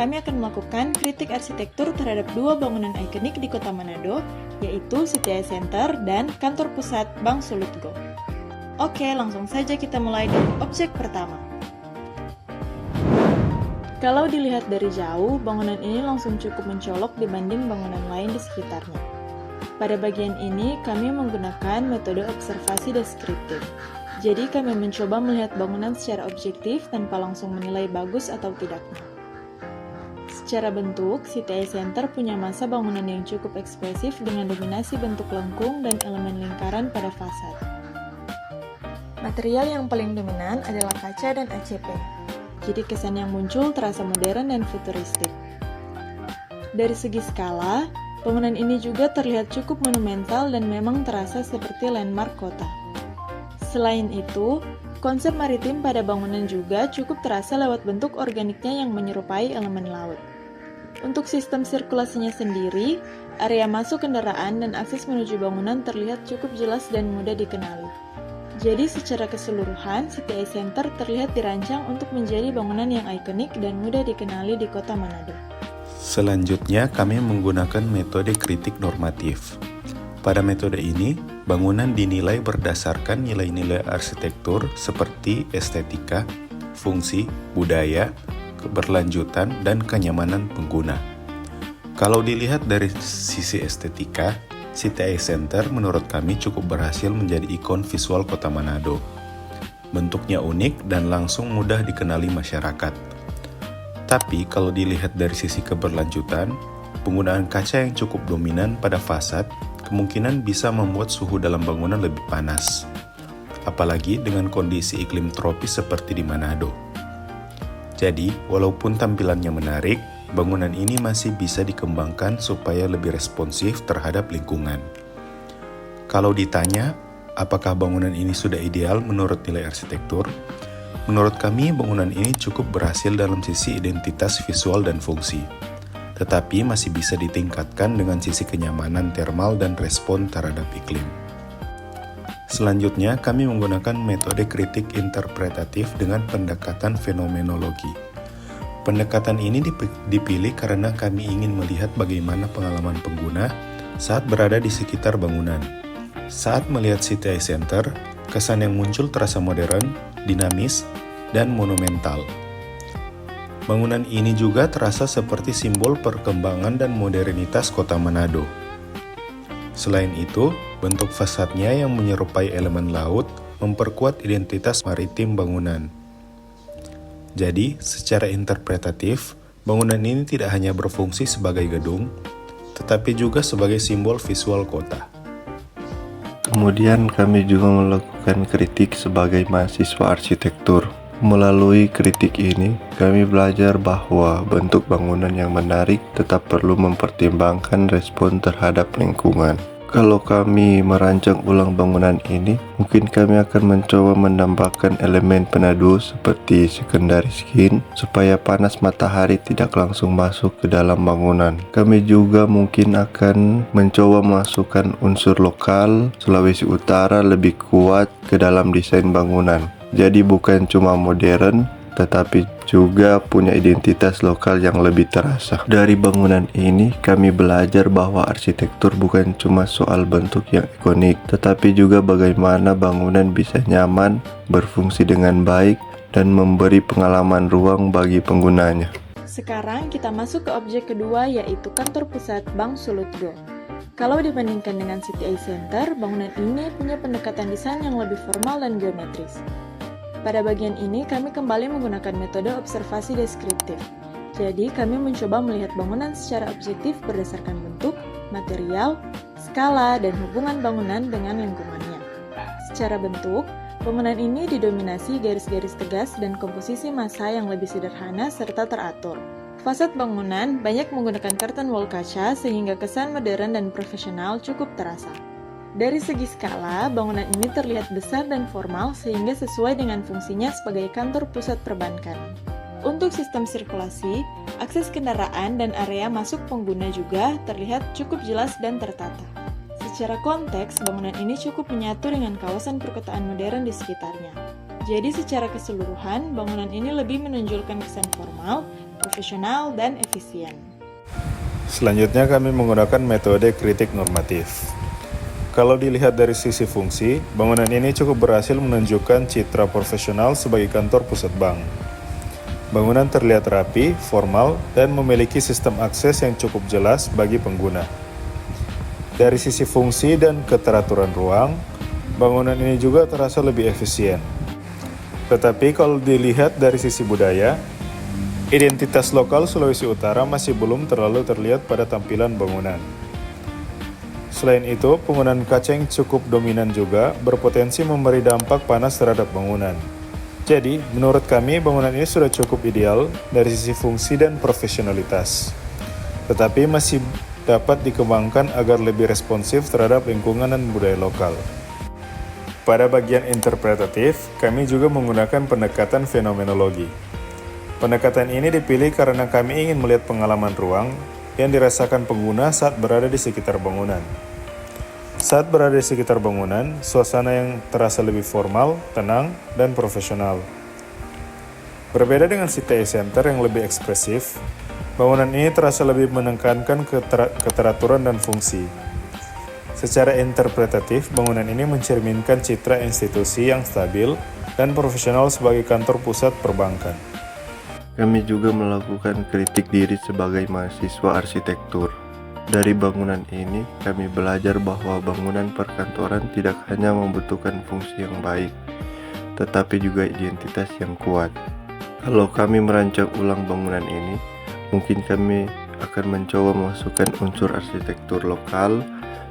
kami akan melakukan kritik arsitektur terhadap dua bangunan ikonik di Kota Manado, yaitu CTI Center dan Kantor Pusat Bank Sulutgo. Oke, langsung saja kita mulai dari objek pertama. Kalau dilihat dari jauh, bangunan ini langsung cukup mencolok dibanding bangunan lain di sekitarnya. Pada bagian ini, kami menggunakan metode observasi deskriptif. Jadi, kami mencoba melihat bangunan secara objektif tanpa langsung menilai bagus atau tidaknya. Secara bentuk, CTI Center punya massa bangunan yang cukup ekspresif dengan dominasi bentuk lengkung dan elemen lingkaran pada fasad. Material yang paling dominan adalah kaca dan ACP. Jadi kesan yang muncul terasa modern dan futuristik. Dari segi skala, bangunan ini juga terlihat cukup monumental dan memang terasa seperti landmark kota. Selain itu, konsep maritim pada bangunan juga cukup terasa lewat bentuk organiknya yang menyerupai elemen laut. Untuk sistem sirkulasinya sendiri, area masuk kendaraan dan akses menuju bangunan terlihat cukup jelas dan mudah dikenali. Jadi secara keseluruhan, CTI Center terlihat dirancang untuk menjadi bangunan yang ikonik dan mudah dikenali di Kota Manado. Selanjutnya, kami menggunakan metode kritik normatif. Pada metode ini, bangunan dinilai berdasarkan nilai-nilai arsitektur seperti estetika, fungsi, budaya, keberlanjutan, dan kenyamanan pengguna. Kalau dilihat dari sisi estetika, CTI Center menurut kami cukup berhasil menjadi ikon visual Kota Manado. Bentuknya unik dan langsung mudah dikenali masyarakat. Tapi kalau dilihat dari sisi keberlanjutan, penggunaan kaca yang cukup dominan pada fasad kemungkinan bisa membuat suhu dalam bangunan lebih panas. Apalagi dengan kondisi iklim tropis seperti di Manado. Jadi, walaupun tampilannya menarik, bangunan ini masih bisa dikembangkan supaya lebih responsif terhadap lingkungan. Kalau ditanya, apakah bangunan ini sudah ideal menurut nilai arsitektur? Menurut kami, bangunan ini cukup berhasil dalam sisi identitas visual dan fungsi, tetapi masih bisa ditingkatkan dengan sisi kenyamanan termal dan respon terhadap iklim. Selanjutnya, kami menggunakan metode kritik interpretatif dengan pendekatan fenomenologi. Pendekatan ini dipilih karena kami ingin melihat bagaimana pengalaman pengguna saat berada di sekitar bangunan. Saat melihat CTI Center, kesan yang muncul terasa modern, dinamis, dan monumental. Bangunan ini juga terasa seperti simbol perkembangan dan modernitas Kota Manado. Selain itu, bentuk fasadnya yang menyerupai elemen laut memperkuat identitas maritim bangunan. Jadi, secara interpretatif, bangunan ini tidak hanya berfungsi sebagai gedung, tetapi juga sebagai simbol visual kota. Kemudian kami juga melakukan kritik sebagai mahasiswa arsitektur. Melalui kritik ini, kami belajar bahwa bentuk bangunan yang menarik tetap perlu mempertimbangkan respon terhadap lingkungan. Kalau kami merancang ulang bangunan ini, mungkin kami akan mencoba menambahkan elemen peneduh seperti secondary skin supaya panas matahari tidak langsung masuk ke dalam bangunan. Kami juga mungkin akan mencoba memasukkan unsur lokal Sulawesi Utara lebih kuat ke dalam desain bangunan. Jadi bukan cuma modern, tetapi juga punya identitas lokal yang lebih terasa. Dari bangunan ini, kami belajar bahwa arsitektur bukan cuma soal bentuk yang ikonik, tetapi juga bagaimana bangunan bisa nyaman, berfungsi dengan baik, dan memberi pengalaman ruang bagi penggunanya. Sekarang kita masuk ke objek kedua, yaitu Kantor Pusat Bank Sulutgo. Kalau dibandingkan dengan CTI Center, bangunan ini punya pendekatan desain yang lebih formal dan geometris. Pada bagian ini, kami kembali menggunakan metode observasi deskriptif. Jadi, kami mencoba melihat bangunan secara objektif berdasarkan bentuk, material, skala, dan hubungan bangunan dengan lingkungannya. Secara bentuk, bangunan ini didominasi garis-garis tegas dan komposisi massa yang lebih sederhana serta teratur. Fasad bangunan banyak menggunakan curtain wall kaca sehingga kesan modern dan profesional cukup terasa. Dari segi skala, bangunan ini terlihat besar dan formal sehingga sesuai dengan fungsinya sebagai kantor pusat perbankan. Untuk sistem sirkulasi, akses kendaraan dan area masuk pengguna juga terlihat cukup jelas dan tertata. Secara konteks, bangunan ini cukup menyatu dengan kawasan perkotaan modern di sekitarnya. Jadi secara keseluruhan, bangunan ini lebih menonjolkan kesan formal profesional, dan efisien. Selanjutnya kami menggunakan metode kritik normatif. Kalau dilihat dari sisi fungsi, bangunan ini cukup berhasil menunjukkan citra profesional sebagai kantor pusat bank. Bangunan terlihat rapi, formal, dan memiliki sistem akses yang cukup jelas bagi pengguna. Dari sisi fungsi dan keteraturan ruang, bangunan ini juga terasa lebih efisien. Tetapi kalau dilihat dari sisi budaya, identitas lokal Sulawesi Utara masih belum terlalu terlihat pada tampilan bangunan. Selain itu, penggunaan kaca yang cukup dominan juga berpotensi memberi dampak panas terhadap bangunan. Jadi, menurut kami bangunan ini sudah cukup ideal dari sisi fungsi dan profesionalitas. Tetapi masih dapat dikembangkan agar lebih responsif terhadap lingkungan dan budaya lokal. Pada bagian interpretatif, kami juga menggunakan pendekatan fenomenologi. Pendekatan ini dipilih karena kami ingin melihat pengalaman ruang yang dirasakan pengguna saat berada di sekitar bangunan. Saat berada di sekitar bangunan, suasana yang terasa lebih formal, tenang, dan profesional. Berbeda dengan CTI Center yang lebih ekspresif, bangunan ini terasa lebih menekankan keteraturan dan fungsi. Secara interpretatif, bangunan ini mencerminkan citra institusi yang stabil dan profesional sebagai kantor pusat perbankan. Kami juga melakukan kritik diri sebagai mahasiswa arsitektur. Dari bangunan ini, kami belajar bahwa bangunan perkantoran tidak hanya membutuhkan fungsi yang baik, tetapi juga identitas yang kuat. Kalau kami merancang ulang bangunan ini, mungkin kami akan mencoba memasukkan unsur arsitektur lokal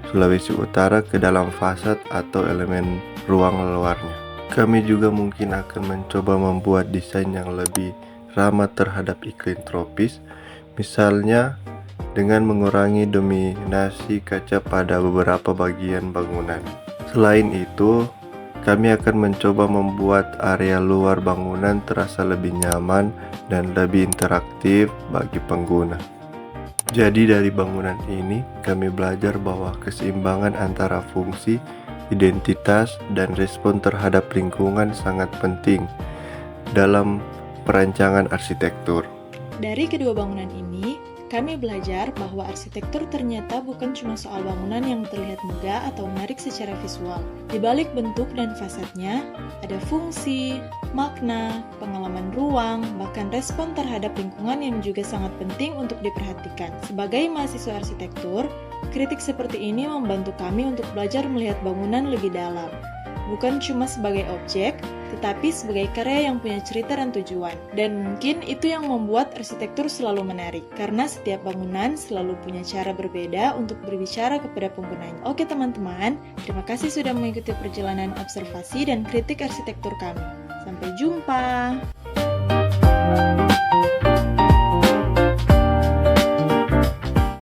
Sulawesi Utara ke dalam fasad atau elemen ruang luarnya. Kami juga mungkin akan mencoba membuat desain yang lebih ramah terhadap iklim tropis, misalnya dengan mengurangi dominasi kaca pada beberapa bagian bangunan. Selain itu, kami akan mencoba membuat area luar bangunan terasa lebih nyaman dan lebih interaktif bagi pengguna. Jadi dari bangunan ini, kami belajar bahwa keseimbangan antara fungsi, identitas, dan respon terhadap lingkungan sangat penting dalam perancangan arsitektur. Dari kedua bangunan ini, kami belajar bahwa arsitektur ternyata bukan cuma soal bangunan yang terlihat megah atau menarik secara visual. Di balik bentuk dan fasadnya, ada fungsi, makna, pengalaman ruang, bahkan respon terhadap lingkungan yang juga sangat penting untuk diperhatikan. Sebagai mahasiswa arsitektur, kritik seperti ini membantu kami untuk belajar melihat bangunan lebih dalam. Bukan cuma sebagai objek, tetapi sebagai karya yang punya cerita dan tujuan. Dan mungkin itu yang membuat arsitektur selalu menarik, karena setiap bangunan selalu punya cara berbeda untuk berbicara kepada penggunanya. Oke teman-teman, terima kasih sudah mengikuti perjalanan observasi dan kritik arsitektur kami. Sampai jumpa!